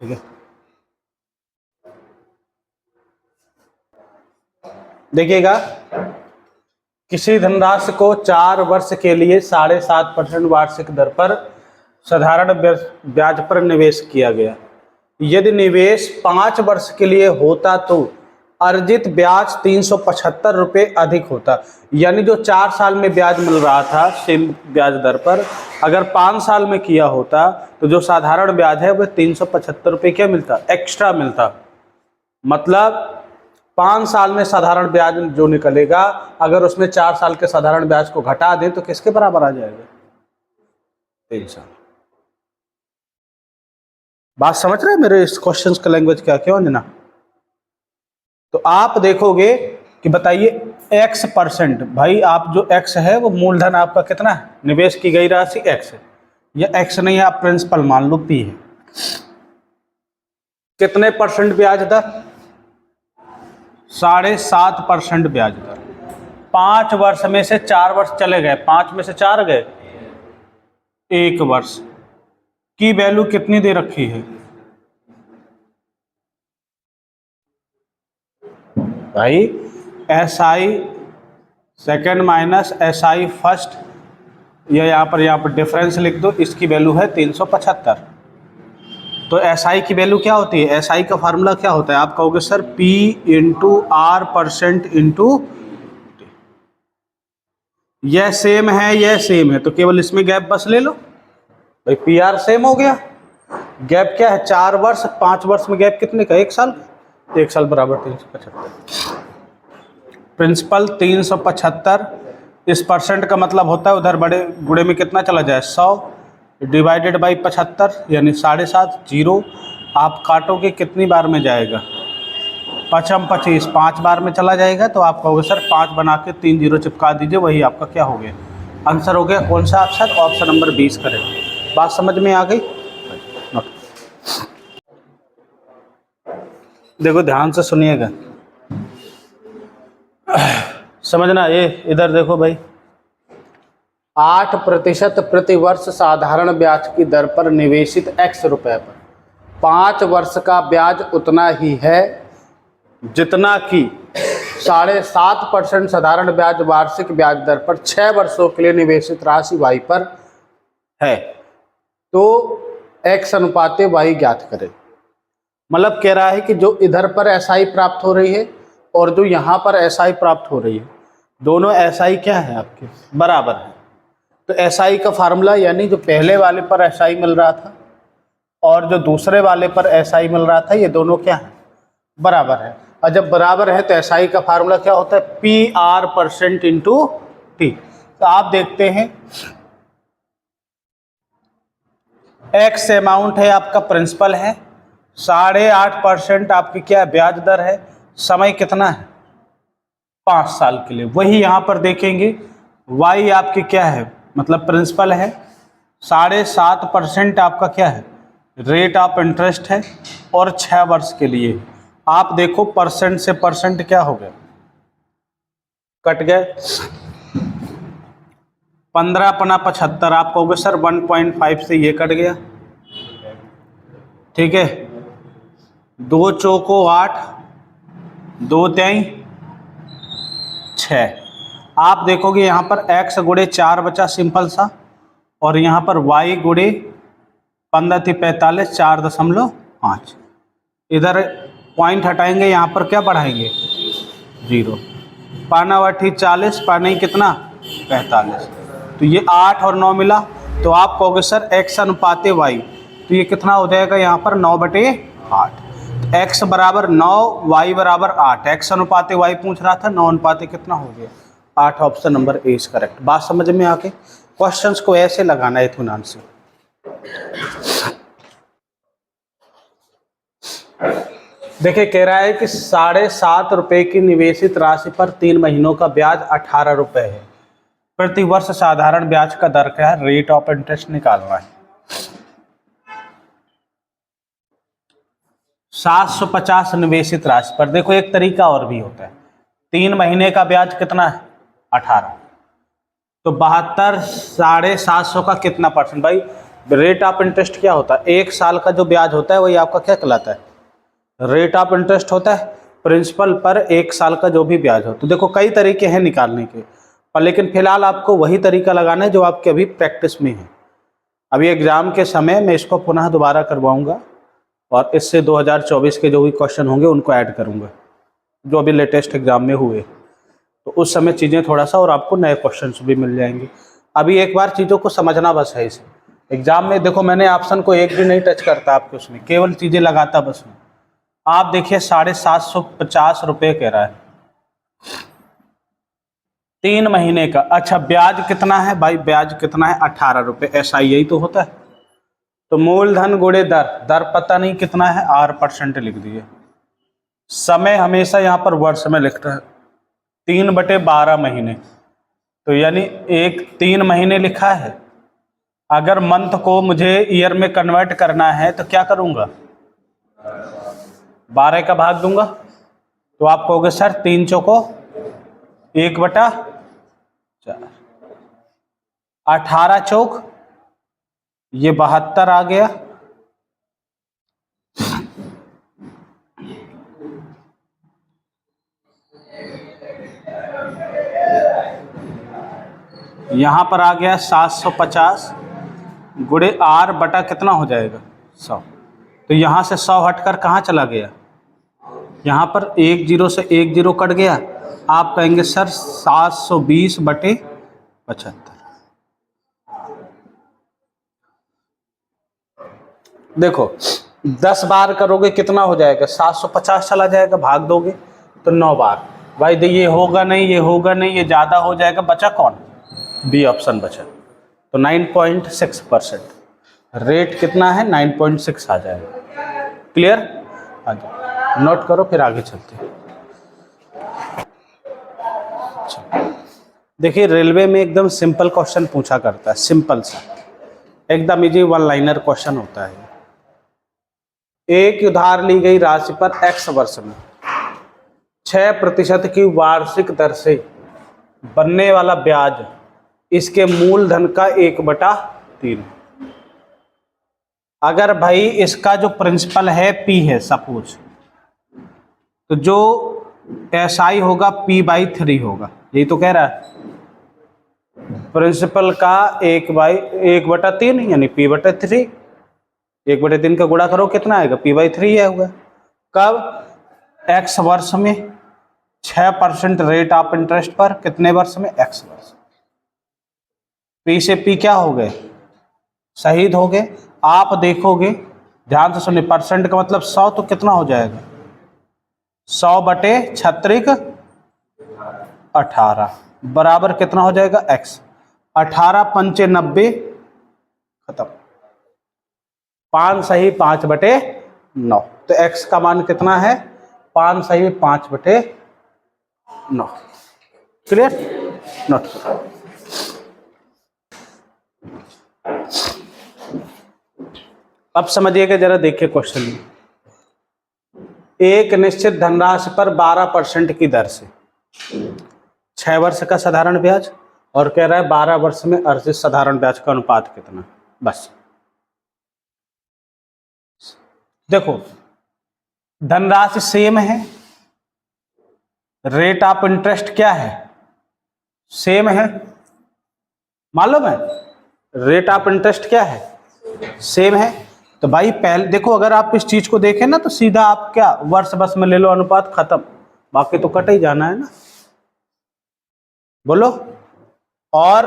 ठीक है, देखिएगा, किसी धनराशि को 4 वर्ष के लिए 7.5% वार्षिक दर पर साधारण ब्याज पर निवेश किया गया। यदि निवेश 5 वर्ष के लिए होता तो अर्जित ब्याज 375 रुपये अधिक होता। यानी जो 4 साल में ब्याज मिल रहा था सेम ब्याज दर पर, अगर 5 साल में किया होता तो जो साधारण ब्याज है वह 375 रुपये क्या मिलता, एक्स्ट्रा मिलता। मतलब 5 साल में साधारण ब्याज जो निकलेगा, अगर उसमें 4 साल के साधारण ब्याज को घटा दें तो किसके बराबर आ जाएगा, 3 साल। बात समझ रहे हैं मेरे इस क्वेश्चंस का लैंग्वेज क्या क्यों अंजना? तो आप देखोगे कि बताइए x%, भाई आप जो x है वो मूलधन आपका कितना है, निवेश की गई राशि x है, या x नहीं है, आप प्रिंसिपल मान लो p है। कितने % ब्याज दर, 7.5% ब्याज दर। 5 वर्ष में से 4 वर्ष चले गए, 5 में से 4 गए, 1 वर्ष की वैल्यू कितनी दे रखी है भाई, SI second minus SI first, या यहाँ पर डिफरेंस लिख दो, इसकी वैल्यू है 375। तो SI की वैल्यू क्या होती है, SI का फार्मूला क्या होता है, आप कहोगे sir P into R% into, यह सेम है तो केवल इसमें गैप बस ले लो भाई, PR सेम हो गया, गैप क्या है 4 वर्ष, 5 वर्ष में गैप कितने का, 1 साल, 1 साल बराबर 375। प्रिंसिपल 375, इस परसेंट का मतलब होता है उधर बड़े गुणे में कितना चला जाए, 100 डिवाइडेड बाई 75 यानी 7.5, जीरो आप काटोगे कितनी बार में जाएगा, 25, 5 बार में चला जाएगा। तो आप कहोगे सर 5 बना के 3 जीरो चिपका दीजिए, वही आपका क्या हो गया, आंसर हो गया कौन सा ऑप्शन, ऑप्शन नंबर 20 करेक्ट। बात समझ में आ गई? देखो ध्यान से सुनिएगा, समझना, ये इधर देखो भाई, 8% प्रति वर्ष साधारण ब्याज की दर पर निवेशित x रुपए पर 5 वर्ष का ब्याज उतना ही है जितना कि 7.5% साधारण ब्याज वार्षिक ब्याज दर पर 6 वर्षों के लिए निवेशित राशि y पर है। तो x अनुपाते y ज्ञात करें। मतलब कह रहा है कि जो इधर पर SI प्राप्त हो रही है और जो यहाँ पर SI प्राप्त हो रही है, दोनों SI क्या है आपके बराबर है। तो SI का फार्मूला, यानी जो पहले वाले पर SI मिल रहा था और जो दूसरे वाले पर SI मिल रहा था, ये दोनों क्या है, बराबर है। और जब बराबर है तो SI का फार्मूला क्या होता है, PR% इंटू T। तो आप देखते हैं X अमाउंट है आपका प्रिंसिपल है, 8.5% आपकी क्या ब्याज दर है, समय कितना है 5 साल के लिए। वही यहाँ पर देखेंगे Y आपकी क्या है, मतलब प्रिंसिपल है, 7.5% आपका क्या है, रेट ऑफ इंटरेस्ट है, और 6 वर्ष के लिए। आप देखो परसेंट से परसेंट क्या हो गया, कट गए, 15 अपना 75, आप कहोगे सर 1.5 से ये कट गया, ठीक है, 2 चौको 8, 2 तेई 6। आप देखोगे यहाँ पर x गुणे 4 बचा सिंपल सा, और यहाँ पर y गुणे 15 थी 45, 4.5। इधर पॉइंट हटाएंगे, यहाँ पर क्या बढ़ाएंगे, 0, पाना वठी 40, पाना कितना 45। तो ये 8 और 9 मिला, तो आप कहोगे सर x अनुपाते y, तो ये कितना हो जाएगा यहाँ पर 9/8। x बराबर 9, y बराबर 8, x अनुपाते y पूछ रहा था, 9 अनुपाते कितना हो गया 8, option number A is correct. बात समझ में आके क्वेश्चंस को ऐसे लगाना है इत्मीनान से। देखिए कह रहा है कि 7.5 रुपए की निवेशित राशि पर 3 महीनों का ब्याज 18 रुपए है, प्रति वर्ष साधारण ब्याज का दर क्या है, रेट ऑफ इंटरेस्ट निकालना है। 750 निवेशित राशि पर, देखो एक तरीका और भी होता है, 3 महीने का ब्याज कितना है 18, तो 72 750 का कितना परसेंट, भाई रेट ऑफ इंटरेस्ट क्या होता है? 1 साल का जो ब्याज होता है वही आपका क्या कहलाता है? रेट ऑफ इंटरेस्ट होता है। प्रिंसिपल पर 1 साल का जो भी ब्याज हो। तो देखो कई तरीके हैं निकालने के, पर लेकिन फिलहाल आपको वही तरीका लगाना है जो आपके अभी प्रैक्टिस में है। अभी एग्जाम के समय मैं इसको पुनः दोबारा करवाऊंगा और इससे 2024 के जो भी क्वेश्चन होंगे उनको ऐड करूंगा, जो अभी लेटेस्ट एग्जाम में हुए। तो उस समय चीज़ें थोड़ा सा और आपको नए क्वेश्चंस भी मिल जाएंगे। अभी एक बार चीज़ों को समझना बस है। इसे एग्जाम में देखो मैंने ऑप्शन को एक भी नहीं टच करता आपके, उसमें केवल चीज़ें लगाता बस में। आप देखिए 750 रुपये कह रहा है 3 महीने का। अच्छा ब्याज कितना है भाई? ब्याज कितना है? 18 रुपये। ऐसा यही तो होता है। तो मूलधन गुणे दर, दर पता नहीं कितना है, R% लिख दिए। समय हमेशा यहाँ पर वर्ष में लिखता है, 3/12 महीने। तो यानी 3 महीने लिखा है। अगर मंथ को मुझे ईयर में कन्वर्ट करना है तो क्या करूँगा? 12 का भाग दूंगा। तो आप कहोगे सर 3 चौको 1/4, 18 चौक ये 72 आ गया। यहां पर आ गया 750 गुणे R बटा कितना हो जाएगा? 100। तो यहां से 100 हटकर कहाँ चला गया? यहां पर 1 0 से 1 0 कट गया। आप कहेंगे सर 720/75। देखो 10 बार करोगे कितना हो जाएगा? 750 चला जाएगा, भाग दोगे तो 9 बार। भाई ये होगा नहीं, ये होगा नहीं, ये ज़्यादा हो जाएगा। बचा कौन? बी ऑप्शन बचा। तो 9.6%। रेट कितना है? 9.6 आ जाएगा। क्लियर? आ जाओ नोट करो फिर आगे चलते हैं। देखिए रेलवे में एकदम सिंपल क्वेश्चन पूछा करता है, सिंपल सा एकदम इजी 1 लाइनर क्वेश्चन होता है। एक उधार ली गई राशि पर x वर्ष में 6% की वार्षिक दर से बनने वाला ब्याज इसके मूलधन का 1/3। अगर भाई इसका जो प्रिंसिपल है P है सपोज, तो जो SI होगा P/3 होगा। यही तो कह रहा है। प्रिंसिपल का 1/3 यानी P/3। 1/3 का गुणा करो कितना आएगा? P/3 होगा। कब? x वर्ष में 6% रेट ऑफ इंटरेस्ट पर कितने वर्ष में? x वर्ष। P से P क्या हो गए? शहीद हो गए। आप देखोगे ध्यान से सुनिए, परसेंट का मतलब 100, तो कितना हो जाएगा? 100/36 18 बराबर कितना हो जाएगा? x। 18 पंचे 90 खत्म। 5 सही 5/9। तो x का मान कितना है? 5 सही 5/9। क्लियर? नोट करो। अब समझिएगा जरा, देखिए क्वेश्चन में। एक निश्चित धनराशि पर 12% की दर से 6 वर्ष का साधारण ब्याज, और कह रहा है 12 वर्ष में अर्जित साधारण ब्याज का अनुपात कितना। बस देखो धनराशि सेम है, रेट ऑफ इंटरेस्ट क्या है? सेम है। मालूम है रेट ऑफ इंटरेस्ट क्या है? सेम है। तो भाई पहले देखो, अगर आप इस चीज को देखें ना तो सीधा आप क्या वर्ष बस में ले लो, अनुपात खत्म, बाकी तो कट ही जाना है ना। बोलो। और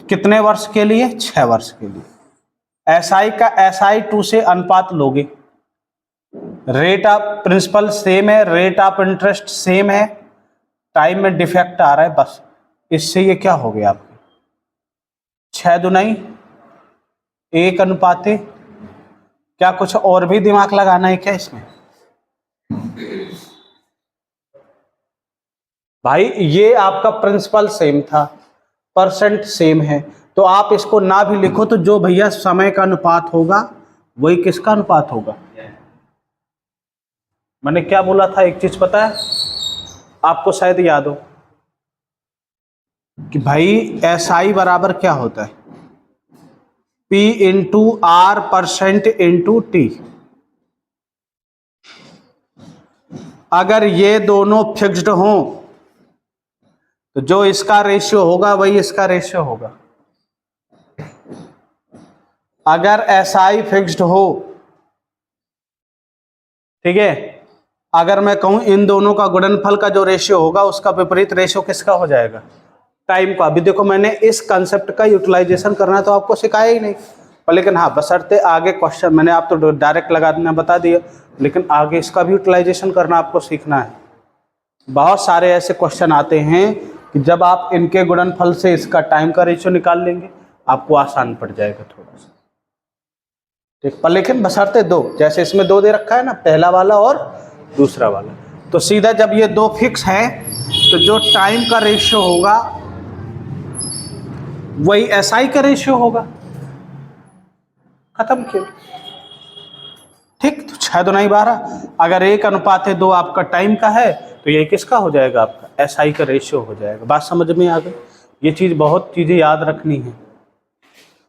कितने वर्ष के लिए? 6 वर्ष के लिए। SI का SI2 से अनुपात लोगे। रेट ऑफ प्रिंसिपल सेम है, रेट ऑफ इंटरेस्ट सेम है, टाइम में डिफेक्ट आ रहा है बस। इससे ये क्या हो गया आपके 6 दूनी 1 अनुपाते। क्या कुछ और भी दिमाग लगाना है क्या इसमें? भाई ये आपका प्रिंसिपल सेम था, परसेंट सेम है, तो आप इसको ना भी लिखो तो जो भैया समय का अनुपात होगा वही किसका अनुपात होगा। मैंने क्या बोला था? एक चीज पता है आपको, शायद याद हो कि भाई SI बराबर क्या होता है? P into R percent into T। अगर ये दोनों फिक्स्ड हों तो जो इसका रेशियो होगा वही इसका रेशियो होगा। अगर SI फिक्स्ड हो, ठीक है, अगर मैं कहूं इन दोनों का गुणनफल का जो रेशियो होगा उसका विपरीत रेशियो किसका हो जाएगा? टाइम का। अभी देखो मैंने इस कंसेप्ट का यूटिलाइजेशन करना तो आपको सिखाया ही नहीं, पर लेकिन हाँ बशर्ते आगे क्वेश्चन, मैंने आप तो डायरेक्ट लगा देना बता दिया, लेकिन आगे इसका भी यूटिलाइजेशन करना आपको सीखना है। बहुत सारे ऐसे क्वेश्चन आते हैं कि जब आप इनके गुणनफल से इसका टाइम का रेशियो निकाल लेंगे आपको आसान पड़ जाएगा थोड़ा सा, ठीक। पर लेकिन बशर्ते दो, जैसे इसमें दो दे रखा है ना, पहला वाला और दूसरा वाला, तो सीधा जब ये दो फिक्स है तो जो टाइम का रेशियो होगा वही SI का रेशियो होगा। खत्म क्यों? ठीक। तो 6 दूना 12, अगर 1:2 आपका टाइम का है तो ये किसका हो जाएगा? आपका SI का रेशियो हो जाएगा। बात समझ में आ गई? ये चीज, बहुत चीजें याद रखनी है,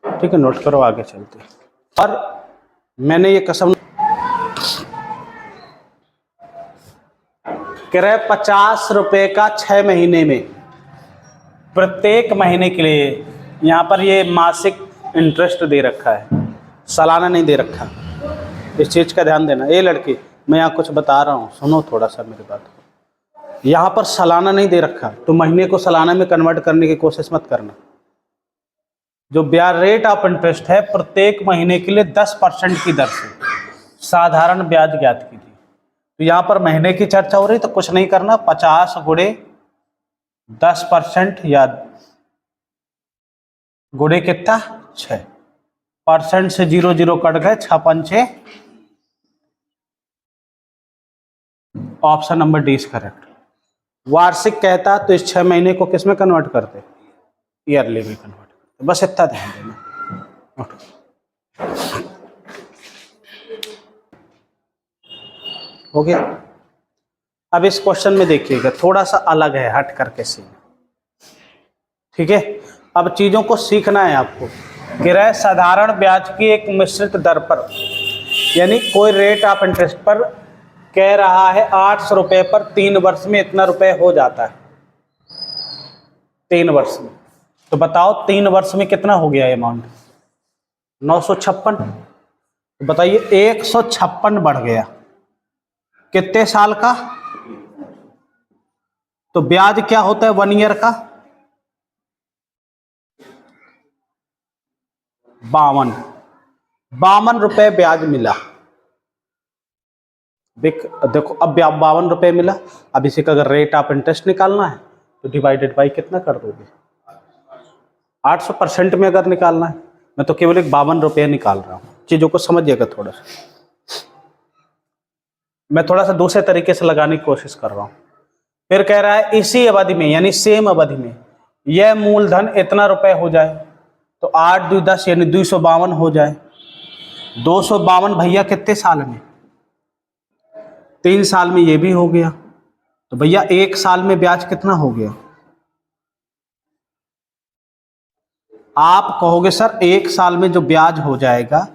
ठीक है। नोट करो, आगे चलते हैं। और मैंने ये कसम, क्रय 50 रुपए का 6 महीने में, प्रत्येक महीने के लिए। यहाँ पर ये मासिक इंटरेस्ट दे रखा है, सालाना नहीं दे रखा। इस चीज का ध्यान देना। ये लड़की, मैं यहाँ कुछ बता रहा हूँ, सुनो थोड़ा सा मेरी बात को। यहाँ पर सालाना नहीं दे रखा, तो महीने को सालाना में कन्वर्ट करने की कोशिश मत करना। जो ब्याज रेट ऑफ इंटरेस्ट है प्रत्येक महीने के लिए 10% की दर से साधारण ब्याज ज्ञात कीजिए। तो यहाँ पर महीने की चर्चा हो रही, तो कुछ नहीं करना, 50 गुणे 10% या गुणे कितना 6% से 0 0 कट गए, 6 5 option number D is correct. वार्षिक कहता तो इस 6 महीने को किस में कन्वर्ट करते? ईयरली में कन्वर्ट करते। बस इतना ध्यान देना। हो गया। अब इस क्वेश्चन में देखिएगा, थोड़ा सा अलग है, हट करके सीन, ठीक है। अब चीजों को सीखना है आपको। क्रय साधारण ब्याज की एक मिश्रित दर पर, यानी कोई रेट ऑफ इंटरेस्ट पर कह रहा है 800 रुपए पर 3 वर्ष में इतना रुपए हो जाता है। 3 वर्ष में, तो बताओ 3 वर्ष में कितना हो गया अमाउंट? 956। तो बताइए 156 बढ़ गया, कितने साल का? तो ब्याज क्या होता है 1 ईयर का? 52 रुपए ब्याज मिला। देखो अब 52 रुपए मिला। अब इसी का अगर रेट ऑफ इंटरेस्ट निकालना है तो डिवाइडेड बाई कितना कर दोगे? 800% में अगर निकालना है, मैं तो केवल एक 52 रुपये निकाल रहा हूं। चीजों को समझिएगा थोड़ा सा, मैं थोड़ा सा दूसरे तरीके से लगाने की कोशिश कर रहा हूं। फिर कह रहा है इसी अवधि में, यानी सेम अवधि में, यह मूलधन इतना रुपए हो जाए, तो 8 2 10 यानी 252 हो जाए। 252 भैया कितने साल में? 3 साल में ये भी हो गया। तो भैया 1 साल में ब्याज कितना हो गया? आप कहोगे सर 1 साल में जो ब्याज हो जाएगा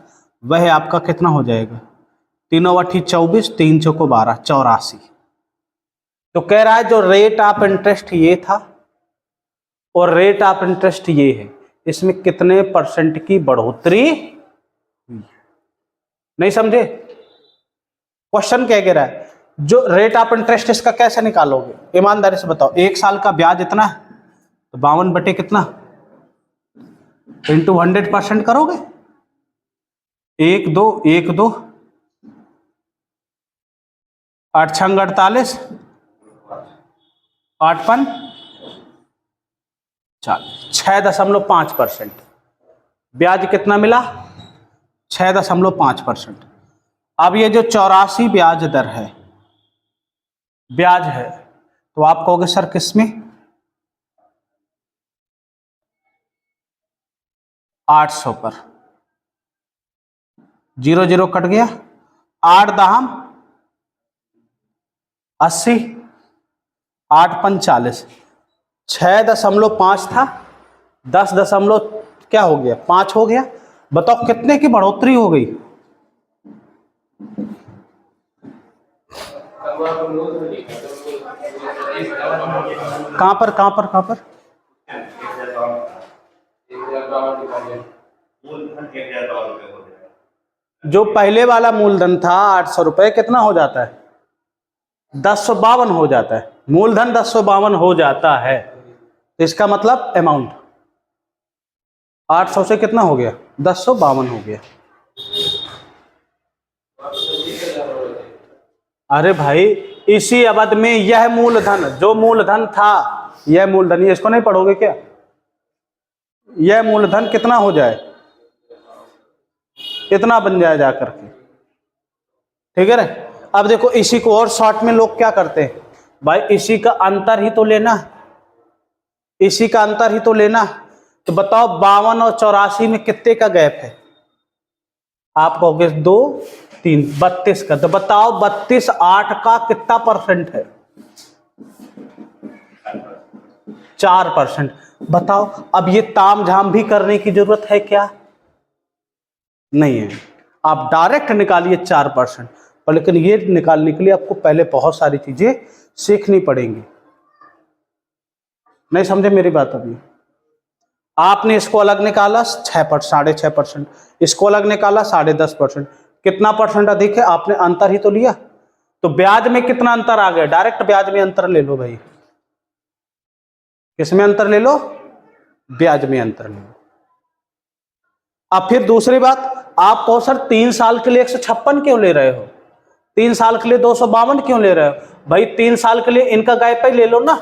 वह आपका कितना हो जाएगा? 3 8 24, 3 चौको 12, 84। तो कह रहा है जो रेट ऑफ इंटरेस्ट ये था और रेट ऑफ इंटरेस्ट ये है, इसमें कितने % की बढ़ोतरी? नहीं समझे? क्वेश्चन क्या कह रहा है? जो रेट ऑफ इंटरेस्ट इसका कैसे निकालोगे? ईमानदारी से बताओ। 1 साल का ब्याज इतना है, तो 52 बटे कितना इंटू 100% करोगे? 1 2 1 2 8 6 48, 8 5 40, 6.5%। ब्याज कितना मिला? 6.5%। अब ये जो 84 ब्याज दर है, ब्याज है, तो आप कहोगे सर किसमें? 800 पर। 0 0 कट गया, 8 दाहम 80, 8 5 40, 6.5 था, 10 दशमलव क्या हो गया? 5 हो गया। बताओ कितने की बढ़ोतरी हो गई? कहां पर कहां पर कहां पर? जो पहले वाला मूलधन था 800 रुपए, कितना हो जाता है? 1052 हो जाता है। मूलधन 1052 हो जाता है, तो इसका मतलब अमाउंट 800 से कितना हो गया? 1052 हो गया। अरे भाई, इसी अवधि में यह मूलधन, जो मूलधन था, यह मूलधन, ये इसको नहीं पढ़ोगे क्या? यह मूलधन कितना हो जाए, कितना बन जाए जाकर के, ठीक है ना? अब देखो, इसी को और शॉर्ट में लोग क्या करते हैं भाई, इसी का अंतर ही तो लेना है, इसी का अंतर ही तो लेना है। तो बताओ 52 और 84 में कितने का गैप है? आप कहोगे 2 3 32 का। तो बताओ 32 8 का कितना परसेंट है? 4%। बताओ, अब ये ताम झाम भी करने की जरूरत है क्या? नहीं है। आप डायरेक्ट निकालिए 4%, पर लेकिन ये निकालने के लिए आपको पहले बहुत सारी चीजें सीखनी पड़ेंगी। नहीं समझे मेरी बात? अभी आपने इसको अलग निकाला 6.5%, इसको अलग निकाला 10.5%, कितना परसेंट अधिक है? आपने अंतर ही तो लिया। तो ब्याज में कितना अंतर आ गया? डायरेक्ट ब्याज में अंतर ले लो भाई। किसमें अंतर ले लो? ब्याज में अंतर ले लो। अब फिर दूसरी बात, आप कहो सर 3 साल के लिए 156 क्यों ले रहे हो, 3 साल के लिए 252 क्यों ले रहे हो? भाई 3 साल के लिए इनका गैप ही ले लो ना,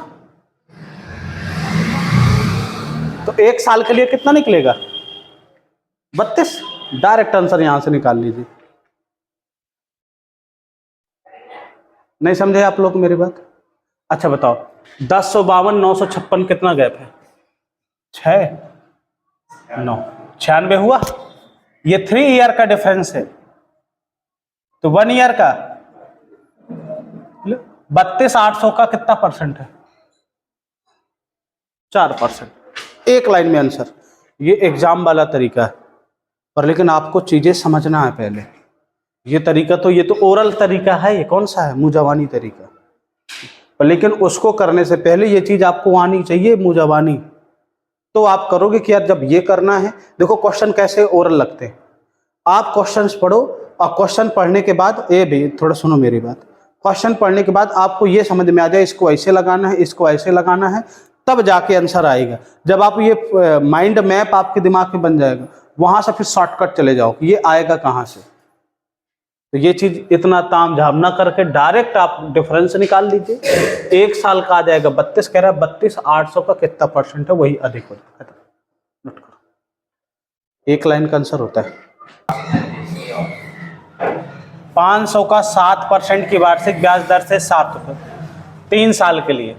तो 1 साल के लिए कितना निकलेगा? 32। डायरेक्ट आंसर यहां से निकाल लीजिए। नहीं समझे आप लोग मेरी बात? अच्छा बताओ, 1052 956 कितना गैप है? 6 9 96 हुआ। ये 3 ईयर का डिफरेंस है, तो 1 ईयर का 32 800 का कितना परसेंट है? 4%। एक लाइन में आंसर। ये एग्जाम वाला तरीका है, पर लेकिन आपको चीजें समझना है पहले। ये तरीका तो, ये तो ओरल तरीका है, ये कौन सा है? मुंह तरीका। पर लेकिन उसको करने से पहले ये चीज आपको आनी चाहिए, मुंह, तो आप करोगे कि यार जब ये करना है। देखो क्वेश्चन कैसे ओरल लगते हैं, आप क्वेश्चंस पढ़ो, और क्वेश्चन पढ़ने के बाद, ए भी थोड़ा सुनो मेरी बात, क्वेश्चन पढ़ने के बाद आपको ये समझ में आ जाए इसको ऐसे लगाना है, इसको ऐसे लगाना है, तब जाके आंसर आएगा। जब आप ये माइंड मैप आपके दिमाग में बन जाएगा, वहां से फिर शॉर्टकट चले जाओ, ये आएगा कहां से। तो ये चीज इतना ताम झाम ना करके डायरेक्ट आप डिफरेंस निकाल लीजिए। 1 साल का आ जाएगा 32, कह रहा है 32 800 का कितना परसेंट है, वही अधिक हो जाएगा। नोट करो, एक लाइन का आंसर होता है। 500 का 7% की वार्षिक ब्याज दर से 7 रुपये 3 साल के लिए।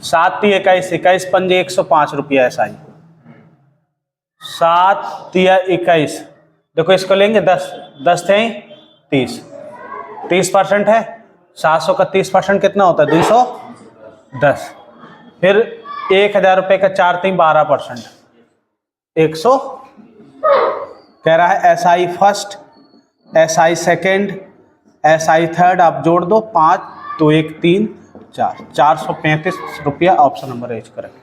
7 × 21 21 पंजे 105 रुपया SI। 7 × 21, देखो इसको लेंगे 10 10 थे 30% है। 700 का 30% कितना होता है? 210। फिर 1000 रुपये का 4 3 12%, 100। कह रहा है SI first, SI second, SI third, आप जोड़ दो 5 तो 1 3 4 435 रुपया। Option number H correct.